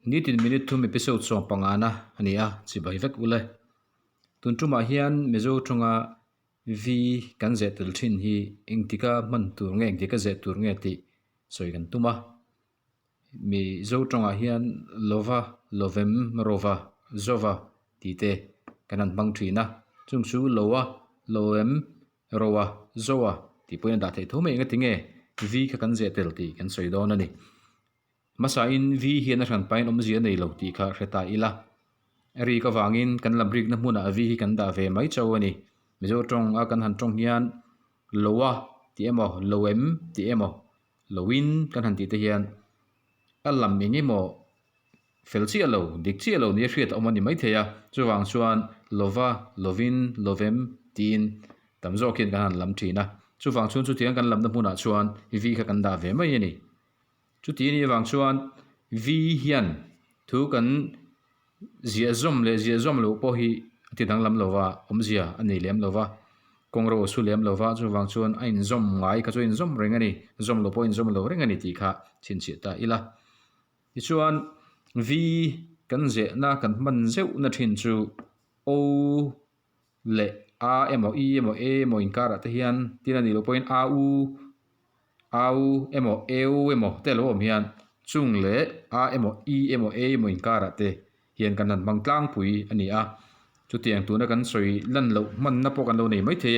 nitin minute thum episode song pangana ania chi bai vek ule tuntuma hian mezo thunga v kan ze tel thin hi engtika man tur nge engtika ze tur nge ti soigan tuma mi zo tonga hian lova lovem rova zova ti te kanan bang thina chungchu lowa loem rowa zowa ti poin da thei thome nga tinge v ka kan ze tel ti kan soidon ani masa in v hian a ran pain om zia nei lo ti kha reta ila ri ka wangin kan lamrik na hmuna v hi kan da ve mai chaw ani mizo tong a kan han tong hian lowa ti emo loem ti emo lowin kan han ti te hian alam mi mo felchi alo dikchi alo ni hriat omani mai theya chuwang chuan lova lovin lovem tin tamzo kin kan han lam thina chuwang chun chu tiang kan lam na hmuna chuan v kha kan da ve mai ani chu ti ni wang chuan v hian thu kan zia zom lo po hi ti dang lam lova om zia ani lem lova kongro su lem lova chu wang chuan a in zom ngai ka chu in zom reng ani zom lo po in zom lo reng ani ti kha chin chi ta ila ti chuan v kan ze na kan man zeu na thin chu o le a emo e emo a emo in kara te hian tin ani lo point a u au emo eu emo te lo om hian chung le a emo e emo a emo in kara te hian kan han bang tlang pui ani a chu tiang tu na kan soi lan lo man na po kan lo nei mai the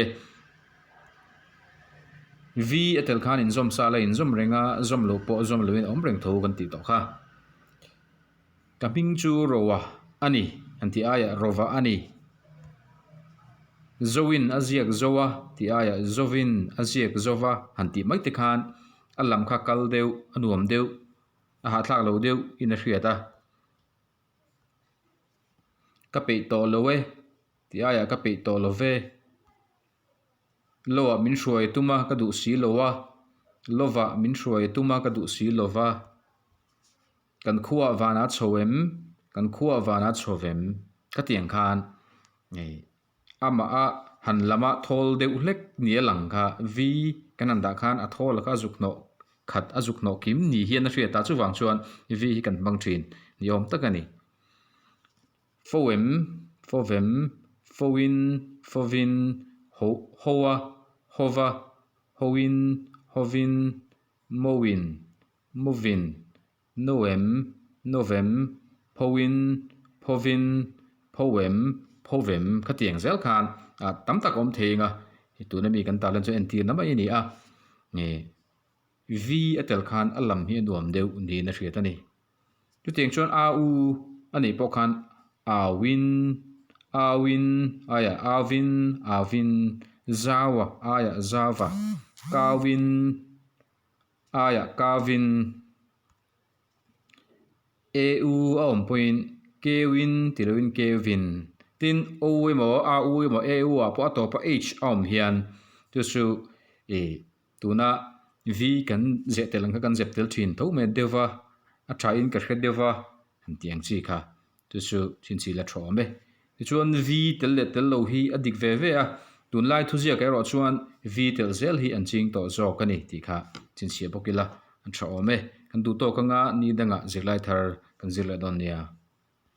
v atel khan in zom sa la in zom renga zom lo po zom lo in om reng tho kan ti to kha kaping chu rowa ani anti aya rova ani zowin aziak zowa ti aya zovin aziak zova hanti mai te khan alam kha kal deu anuam deu a ha thlak lo deu in a hriata ka pe to lowe ti aya ka pe to love lowa min hruai tuma ka du si lowa lova min hruai tuma ka du si lova kan khuwa wana chowem kan khuwa wana chowem ka tiang khan ei ama a han lama thol deuh hlek nia lang kha v kanan da khan a thol ka zukno khat azukno kim ni hian a hriata chuwang chuan v hi kan bang thin niom takani foem fovem fowin fovin hoa hova hoin hovin mowin movin noem novem powin povin powem povem ka tiang zel khan a tam tak om thenga hi tu na mi kan ta lan chu en tir na mai ni a nge v atel khan alam hi nuam deu ni na hriat ani tu tiang chuan a u ani po khan awin aya avin zawa aya zawa kawin aya kawin eu om point kewin tilwin kevin tin o emo a u emo eu a po to pa h om hian tu su e tuna v kan ze telang kan zep tel thin tho me deva a try in ka hred deva han tiang chi kha tu su chin chi la thome ti chuan v tel le tel lo hi adik ve ve a tun lai thu zia ka ro chuan v tel zel hi an ching to zo ka ni ti kha chin sia bokila an thome kan du to ka nga ni danga zirlai thar kan zirla don nia